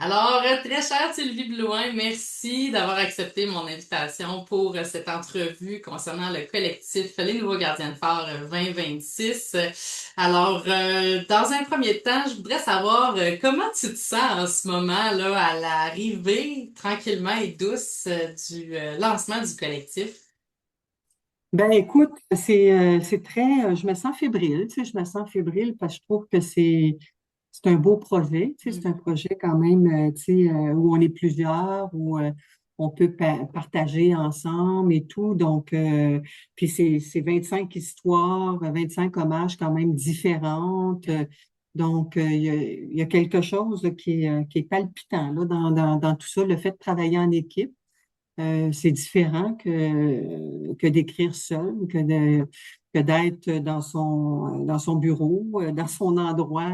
Alors, très chère Sylvie Blouin, merci d'avoir accepté mon invitation pour cette entrevue concernant le collectif Les Nouveaux Gardiens de Phare 2026. Alors, dans un premier temps, je voudrais savoir comment tu te sens en ce moment là à l'arrivée tranquillement et douce du lancement du collectif. Ben écoute, c'est très je me sens fébrile, tu sais, je me sens fébrile parce que je trouve que c'est un beau projet, tu sais, c'est un projet quand même tu sais où on est plusieurs, où on peut partager ensemble et tout. Donc puis c'est 25 histoires, 25 hommages quand même différentes. Donc il y a quelque chose là, qui est palpitant là dans tout ça, le fait de travailler en équipe. C'est différent que d'écrire seul, que d'être dans son bureau, dans son endroit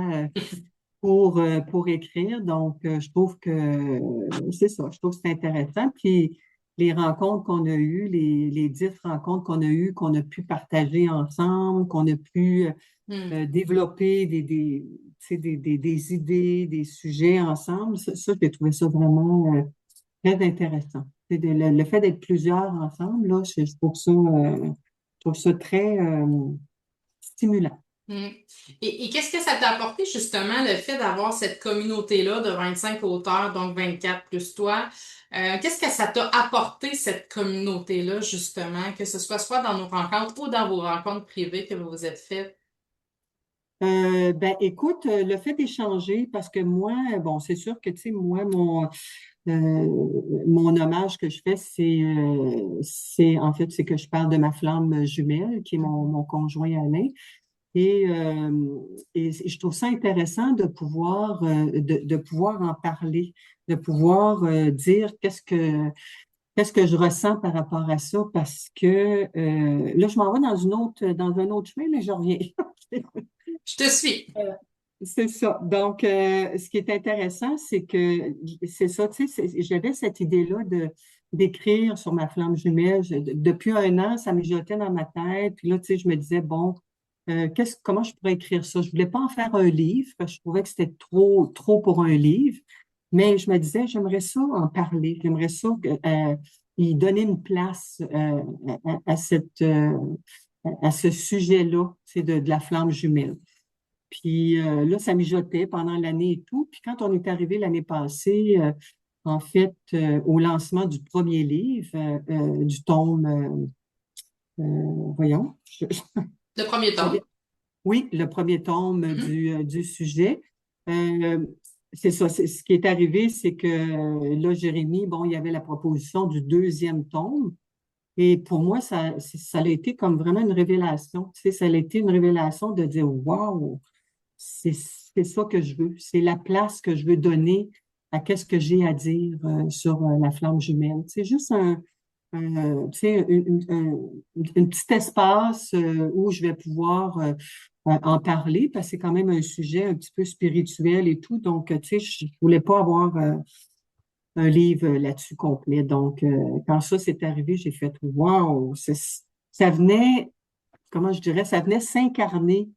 pour écrire. Donc, je trouve que c'est ça, je trouve que c'est intéressant. Puis, les rencontres qu'on a eues, les 10 rencontres qu'on a eues, qu'on a pu partager ensemble, qu'on a pu Hmm. développer tu sais, des idées, des sujets ensemble, ça j'ai trouvé ça vraiment très intéressant. C'est le fait d'être plusieurs ensemble, là, je trouve ça très stimulant. Mm. Et qu'est-ce que ça t'a apporté justement le fait d'avoir cette communauté-là de 25 auteurs, donc 24 plus toi? Qu'est-ce que ça t'a apporté cette communauté-là justement, que ce soit dans nos rencontres ou dans vos rencontres privées que vous vous êtes faites? Ben, écoute, le fait d'échanger, parce que moi, bon, c'est sûr que, tu sais, moi, mon hommage que je fais, en fait, c'est que je parle de ma flamme jumelle, qui est mon conjoint Alain. Et, euh, et je trouve ça intéressant de pouvoir en parler, de pouvoir dire qu'est-ce que je ressens par rapport à ça, parce que là, je m'en vais dans un autre chemin, mais je reviens. Je te suis. Euh, C'est ça. Donc, ce qui est intéressant, c'est ça, tu sais, j'avais cette idée-là d'écrire sur ma flamme jumelle. Depuis un an, ça mijotait dans ma tête. Puis là, tu sais, je me disais, bon, comment je pourrais écrire ça? Je voulais pas en faire un livre, parce que je trouvais que c'était trop pour un livre. Mais je me disais, j'aimerais ça en parler. J'aimerais ça y donner une place à ce sujet-là, c'est de la flamme jumelle. Puis là, ça mijotait pendant l'année et tout. Puis quand on est arrivé l'année passée, en fait, au lancement du premier livre, du tome, voyons, Le premier tome. oui, le premier tome Mhm. du sujet. Euh, c'est ça, ce qui est arrivé, c'est que là, Jérémy, bon, il y avait la proposition du deuxième tome. Et pour moi, ça a été comme vraiment une révélation. Tu sais, ça a été une révélation de dire, waouh, c'est ça que je veux. C'est la place que je veux donner à qu'est-ce que j'ai à dire sur la flamme jumelle. C'est juste tu sais, un petit espace où je vais pouvoir en parler parce que c'est quand même un sujet un petit peu spirituel et tout. Donc, tu sais, je voulais pas avoir un livre là-dessus complet. Donc, quand ça s'est arrivé, j'ai fait, wow, ça venait, comment je dirais, ça venait s'incarner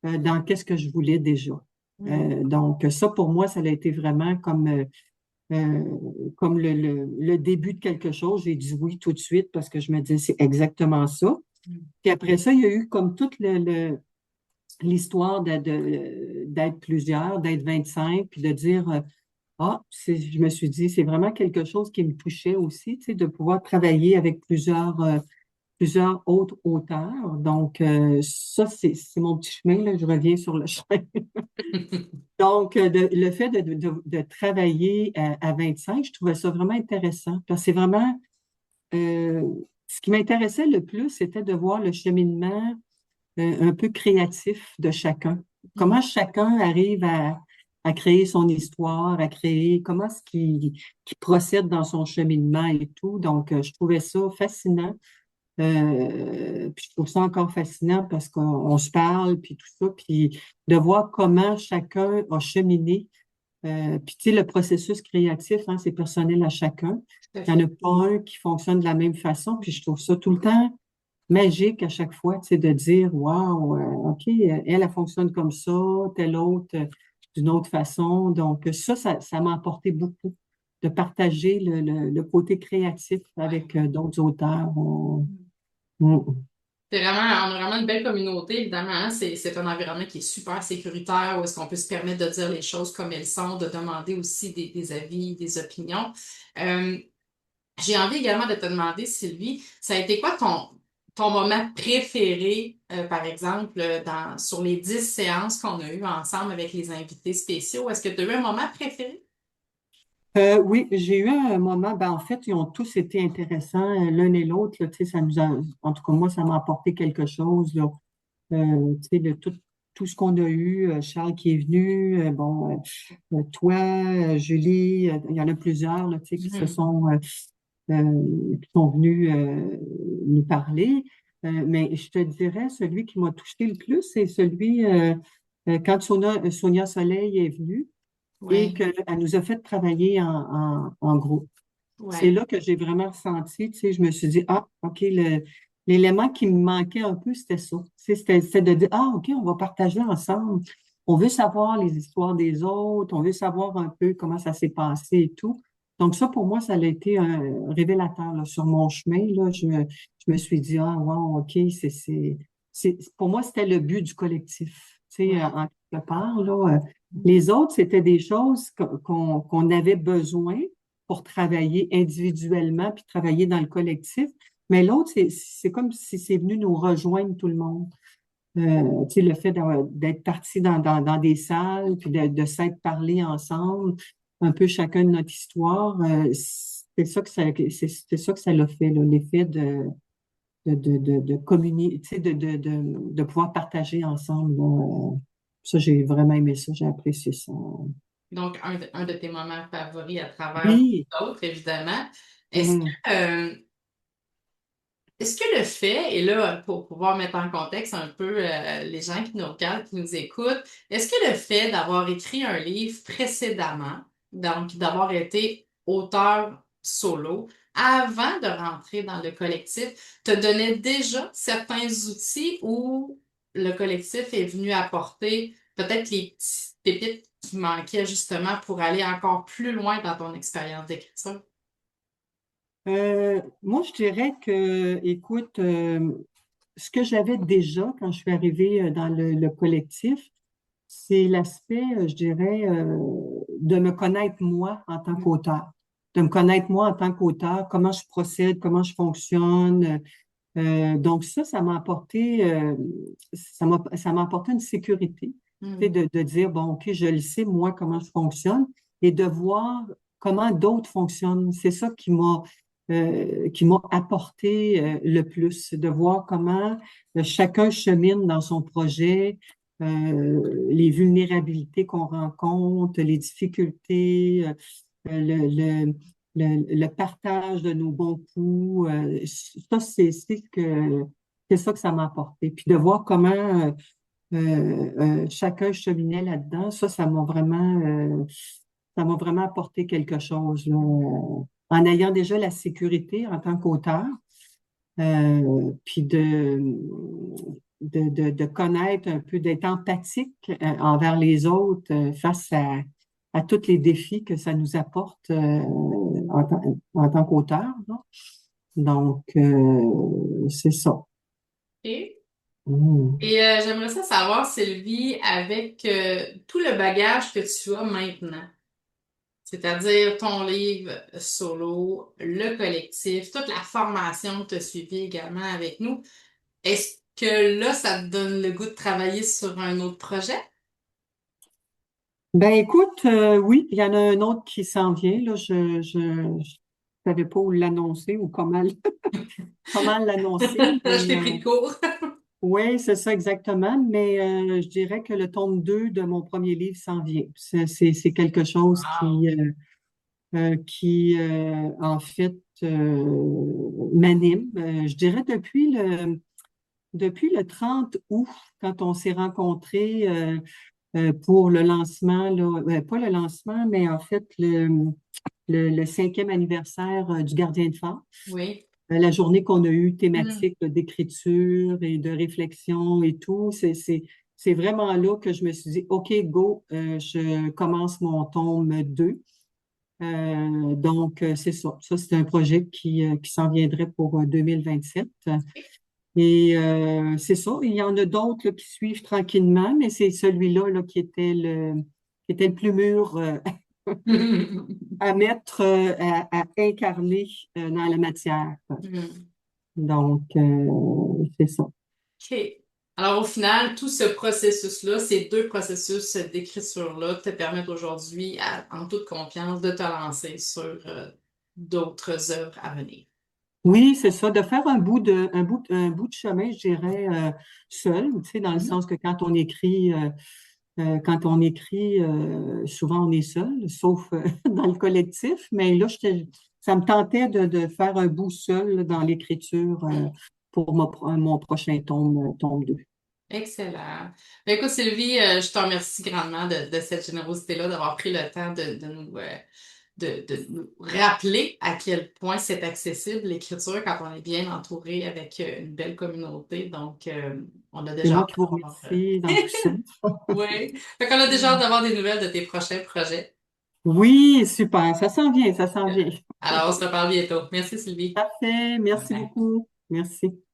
dans qu'est-ce que je voulais déjà. Donc, ça, pour moi, ça a été vraiment euh, comme le début de quelque chose. J'ai dit oui tout de suite parce que je me disais, c'est exactement ça. Mhm. Puis après ça, il y a eu comme toute l'histoire d'être plusieurs, d'être 25, puis de dire, je me suis dit, c'est vraiment quelque chose qui me touchait aussi, tu sais, de pouvoir travailler avec plusieurs autres auteurs. Donc, ça, c'est mon petit chemin, là, je reviens sur le chemin. Donc, le fait de travailler à 25, je trouvais ça vraiment intéressant. Parce que c'est vraiment, euh, ce qui m'intéressait le plus, c'était de voir le cheminement un peu créatif de chacun. Comment chacun arrive à créer son histoire, comment est-ce qu'il procède dans son cheminement et tout. Donc, je trouvais ça fascinant. Puis je trouve ça encore fascinant parce qu'on se parle, puis tout ça, puis de voir comment chacun a cheminé. Puis tu sais, le processus créatif, hein, c'est personnel à chacun. Tout à Il n'y en a fait. pas un qui fonctionne de la même façon, puis je trouve ça tout le temps magique à chaque fois, tu sais, de dire, waouh, OK, elle fonctionne comme ça, telle autre. d'une autre façon. Donc, ça m'a apporté beaucoup de partager le côté créatif avec d'autres auteurs. On- C'est vraiment, on a vraiment une belle communauté, évidemment, hein. C'est un environnement qui est super sécuritaire, où est-ce qu'on peut se permettre de dire les choses comme elles sont, de demander aussi des avis, des opinions. Euh, j'ai envie également de te demander, Sylvie, ça a été quoi ton moment préféré, par exemple, sur les 10 séances qu'on a eues ensemble avec les invités spéciaux? Est-ce que tu as eu un moment préféré? oui, j'ai eu un moment, ben en fait, ils ont tous été intéressants, l'un et l'autre, là, tu sais, en tout cas, moi, ça m'a apporté quelque chose, là. Tu sais, de tout ce qu'on a eu, Charles qui est venu, toi, Julie, il y en a plusieurs, là, tu sais, Mhm. qui sont venus nous parler. Mais je te dirais, celui qui m'a touché le plus, c'est celui quand Sonia Soleil est venue et Oui, qu'elle nous a fait travailler en groupe. C'est oui. là que j'ai vraiment ressenti, tu sais, je me suis dit, ah, OK, l'élément qui me manquait un peu, c'était ça. Tu sais, c'était de dire, ah, OK, on va partager ensemble. On veut savoir les histoires des autres, on veut savoir un peu comment ça s'est passé et tout. Donc ça, pour moi, ça a été un révélateur là, sur mon chemin. Là, je me suis dit, ah, wow, OK, pour moi, c'était le but du collectif. Tu sais, Ouais. en quelque part, là, les autres, c'était des choses qu'on avait besoin pour travailler individuellement puis travailler dans le collectif. Mais l'autre, c'est comme si c'est venu nous rejoindre tout le monde. Tu sais, le fait d'être parti dans des salles, puis de s'être parlé ensemble, un peu chacun de notre histoire, c'est ça que ça l'a fait, là, l'effet de communier, tu sais, de pouvoir partager ensemble. Là. Ça, j'ai vraiment aimé ça, j'ai apprécié ça. Donc, un de tes moments favoris à travers Oui. d'autres, évidemment. Est-ce Mhm. que, euh, est-ce que le fait, et là, pour pouvoir mettre en contexte un peu les gens qui nous regardent, qui nous écoutent, est-ce que le fait d'avoir écrit un livre précédemment, donc d'avoir été auteur solo, avant de rentrer dans le collectif, te donnait déjà certains outils où le collectif est venu apporter peut-être les petites pépites qui manquaient justement pour aller encore plus loin dans ton expérience d'écriture? Moi, je dirais que, écoute, ce que j'avais déjà quand je suis arrivée dans le collectif, c'est l'aspect, je dirais, de me connaître moi en tant qu'auteur. De me connaître moi en tant qu'auteur, comment je procède, comment je fonctionne. Donc ça m'a apporté, ça m'a apporté une sécurité. Tu sais, Hmm. de dire, bon, OK, je le sais, moi, comment je fonctionne, et de voir comment d'autres fonctionnent. C'est ça qui m'a apporté le plus, de voir comment chacun chemine dans son projet, les vulnérabilités qu'on rencontre, les difficultés, le, le partage de nos bons coups. Ça, c'est ça que ça m'a apporté. Puis de voir comment chacun cheminait là-dedans, ça m'a vraiment apporté quelque chose, là. En ayant déjà la sécurité en tant qu'auteur, puis de connaître un peu, d'être empathique envers les autres face à tous les défis que ça nous apporte en tant qu'auteur, là. Donc, c'est ça. Et, Mm. et j'aimerais ça savoir, Sylvie, avec tout le bagage que tu as maintenant, c'est-à-dire ton livre solo, le collectif, toute la formation que tu as suivie également avec nous, est-ce que là, ça te donne le goût de travailler sur un autre projet? Ben écoute, oui, il y en a un autre qui s'en vient, là. Je savais pas où l'annoncer ou comment l'annoncer, Je mais t'ai pris de court. oui, c'est ça exactement, mais je dirais que le tome 2 de mon premier livre s'en vient. C'est quelque chose Wow. en fait, m'anime. Je dirais depuis le 30 août, quand on s'est rencontrés pour le lancement, là, pas le lancement, mais en fait le cinquième anniversaire du Gardien de Phare. Oui. La journée qu'on a eue Hmm. thématique d'écriture et de réflexion et tout, c'est vraiment là que je me suis dit, OK, go, je commence mon tome 2. Donc, c'est ça. Ça, c'est un projet qui s'en viendrait pour 2027. Et c'est ça. Il y en a d'autres là, qui suivent tranquillement, mais c'est celui-là là, qui était le plus mûr à mettre, à incarner dans la matière. Hmm. Donc, c'est ça. OK. Alors, au final, tout ce processus-là, ces deux processus d'écriture-là, te permettent aujourd'hui, en toute confiance, de te lancer sur d'autres œuvres à venir. Oui, c'est ça, de faire un bout de chemin, je dirais, seul, tu sais, dans le Mhm. sens que quand on écrit, souvent on est seul, sauf dans le collectif, mais là, ça me tentait de faire un bout seul là, dans l'écriture pour mon prochain tome 2. Excellent. Ben, écoute, Sylvie, je te remercie grandement de cette générosité-là, d'avoir pris le temps de nous rappeler à quel point c'est accessible l'écriture quand on est bien entouré avec une belle communauté. Donc, on a C'est déjà moi hâte qui vous d'avoir. remercie dans tout ça. Oui. Fait qu'on a déjà hâte d'avoir des nouvelles de tes prochains projets. Oui, super, ça s'en vient, ça s'en vient. Alors, on se reparle bientôt. Merci, Sylvie. Parfait, Bye merci bye. beaucoup. Merci.